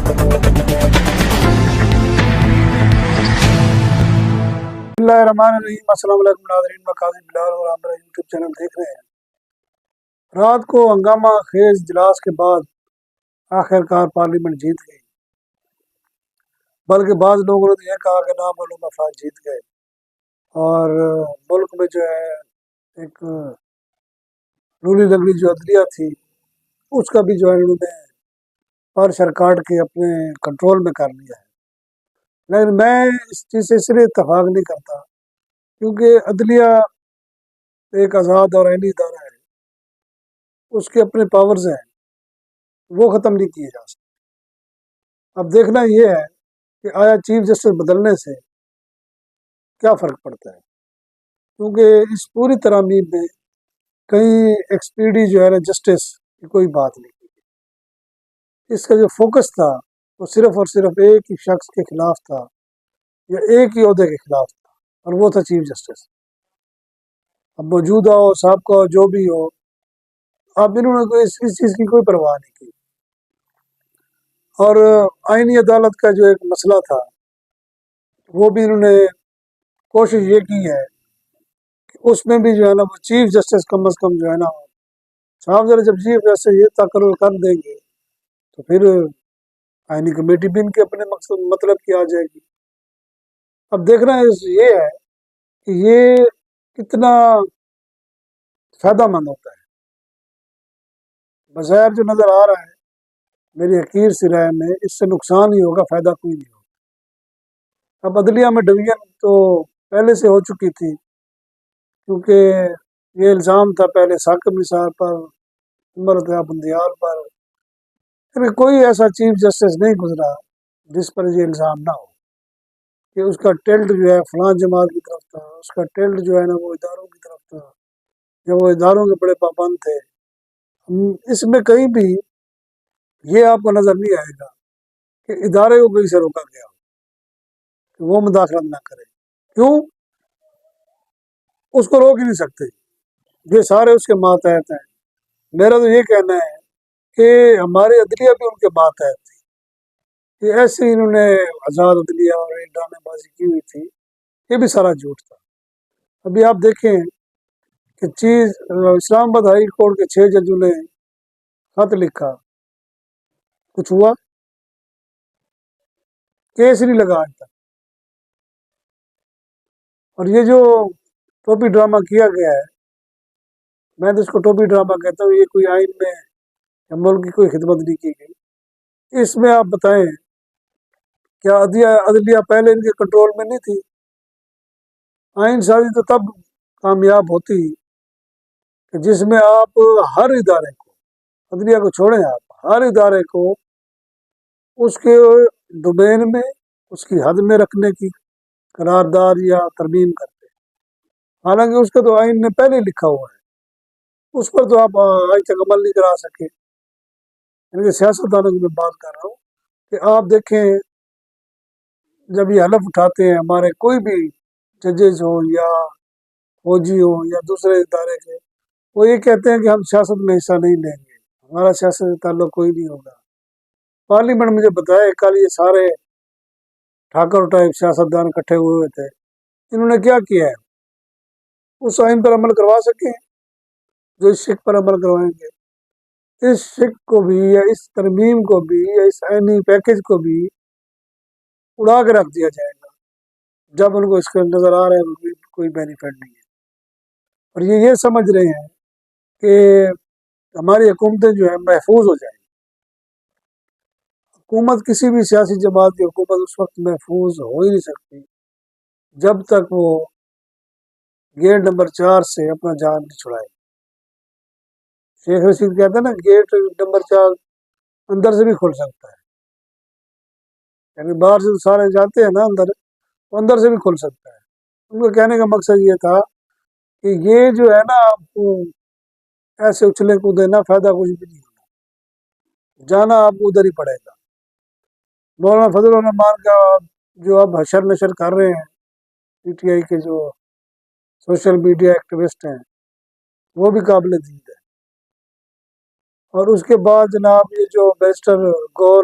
بسم اللہ الرحمن الرحیم۔ السلام علیکم ناظرین، میں قاضی بلال اور آپ میرا یوٹیوب چینل دیکھ رہے ہیں۔ رات کو ہنگامہ خیز اجلاس کے بعد آخر کار پارلیمنٹ جیت گئی، بلکہ بعض لوگوں نے یہ کہا کہ نامعلوم افراد جیت گئے، اور ملک میں جو ہے ایک رولی لگڑی جو عدلیہ تھی اس کا بھی جو ہے انہوں نے پرچر کاٹ کے اپنے کنٹرول میں کر لیا ہے۔ لیکن میں اس چیز سے صرف اتفاق نہیں کرتا، کیونکہ عدلیہ ایک آزاد اور عینی ادارہ ہے، اس کے اپنے پاورز ہیں، وہ ختم نہیں کیے جا سکتے۔ اب دیکھنا یہ ہے کہ آیا چیف جسٹس بدلنے سے کیا فرق پڑتا ہے، کیونکہ اس پوری ترامیم میں کہیں ایکسپیڈی جو ہے نا جسٹس کی کوئی بات نہیں کی۔ اس کا جو فوکس تھا وہ صرف اور صرف ایک ہی شخص کے خلاف تھا، یا ایک ہی عہدے کے خلاف تھا، اور وہ تھا چیف جسٹس۔ اب موجودہ ہو، سابقہ ہو، جو بھی ہو، اب انہوں نے اس چیز کی کوئی پرواہ نہیں کی۔ اور آئینی عدالت کا جو ایک مسئلہ تھا وہ بھی انہوں نے کوشش یہ کی ہے کہ اس میں بھی جو ہے نا وہ چیف جسٹس کم از کم جو ہے نا صاحب ذرا جب چیف جسٹس یہ تقرر کر دیں گے تو پھر آئینی کمیٹی بھی ان کے اپنے مقصد مطلب کی آ جائے گی۔ اب دیکھنا یہ ہے کہ یہ کتنا فائدہ مند ہوتا ہے۔ بظاہر جو نظر آ رہا ہے میری حقیر سی رائے میں اس سے نقصان ہی ہوگا، فائدہ کوئی نہیں ہوگا۔ اب عدلیہ میں ڈویژن تو پہلے سے ہو چکی تھی، کیونکہ یہ الزام تھا پہلے ثاقب نثار پر، عمر عطیہ بندیال پر، لیکن کوئی ایسا چیف جسٹس نہیں گزرا جس پر یہ الزام نہ ہو کہ اس کا ٹلٹ جو ہے فلاں جماعت کی طرف تھا، اس کا ٹلٹ جو ہے نا وہ اداروں کی طرف تھا، یا وہ اداروں کے بڑے پابند تھے۔ اس میں کہیں بھی یہ آپ کو نظر نہیں آئے گا کہ ادارے کو کہیں سے روکا گیا ہو کہ وہ مداخلت نہ کرے۔ کیوں؟ اس کو روک ہی نہیں سکتے، یہ سارے اس کے ماتحت ہیں۔ میرا تو یہ کہنا ہے کہ ہمارے عدلیہ بھی ان کے ماتحت تھی، کہ ایسے انہوں نے آزاد عدلیہ اور ڈرامے بازی کی ہوئی تھی، یہ بھی سارا جھوٹ تھا۔ ابھی آپ دیکھیں کہ اسلام آباد ہائی کورٹ کے 6 ججوں نے خط لکھا، کچھ ہوا؟ کیس نہیں لگا آج تک۔ اور یہ جو ٹوپی ڈرامہ کیا گیا ہے، میں تو اس کو ٹوپی ڈرامہ کہتا ہوں، یہ کوئی آئین میں یا ملک کی کوئی خدمت نہیں کی گئی۔ اس میں آپ بتائیں کیا عدلیہ پہلے ان کے کنٹرول میں نہیں تھی؟ آئین سازی تو تب کامیاب ہوتی کہ جس میں آپ ہر ادارے کو، عدلیہ کو چھوڑیں، آپ ہر ادارے کو اس کے ڈومین میں، اس کی حد میں رکھنے کی قرارداد یا ترمیم کرتے۔ حالانکہ اس کا تو آئین نے پہلے لکھا ہوا ہے، اس پر تو آپ آج تک عمل نہیں کرا سکے۔ یعنی کہ سیاستدانوں کی میں بات کر رہا ہوں کہ آپ دیکھیں جب یہ حلف اٹھاتے ہیں ہمارے کوئی بھی ججز ہوں یا فوجی ہوں یا دوسرے ادارے کے، وہ یہ کہتے ہیں کہ ہم سیاست میں حصہ نہیں لیں گے، ہمارا سیاست سے تعلق کوئی نہیں ہوگا۔ پارلیمنٹ مجھے بتائے کل یہ سارے ٹھاکر ٹائپ سیاستدان اکٹھے ہوئے تھے، انہوں نے کیا کیا ہے؟ اس آئین پر عمل کروا سکے جو اس شک پر عمل کروائیں گے؟ اس شک کو بھی یا اس ترمیم کو بھی یا اس آئینی پیکج کو بھی اڑا کے رکھ دیا جائے گا جب ان کو اس کا نظر آ رہا ہے کوئی بینیفٹ نہیں ہے، اور یہ سمجھ رہے ہیں کہ ہماری حکومتیں جو ہیں محفوظ ہو جائیں۔ حکومت کسی بھی سیاسی جماعت کی حکومت اس وقت محفوظ ہو ہی نہیں سکتی جب تک وہ گیٹ نمبر 4 سے اپنا جان نہیں چھڑائے۔ شیخ رشید کہتا ہے نا گیٹ نمبر 4 اندر سے بھی کھل سکتا ہے، یعنی باہر سے سارے جاتے ہیں نا اندر سے بھی کھل سکتا ہے۔ ان کا کہنے کا مقصد یہ تھا کہ یہ جو ہے نا آپ کو ایسے اچھلے کودے نا، فائدہ کچھ بھی نہیں ہوگا، جانا آپ کو ادھر ہی پڑے گا۔ مولانا فضل الرحمان کا جو اب حشر نشر کر رہے ہیں پی ٹی آئی کے جو سوشل میڈیا ایکٹیوسٹ ہیں، وہ بھی قابل دید ہے۔ اور اس کے بعد جناب یہ جو بیرسٹر گور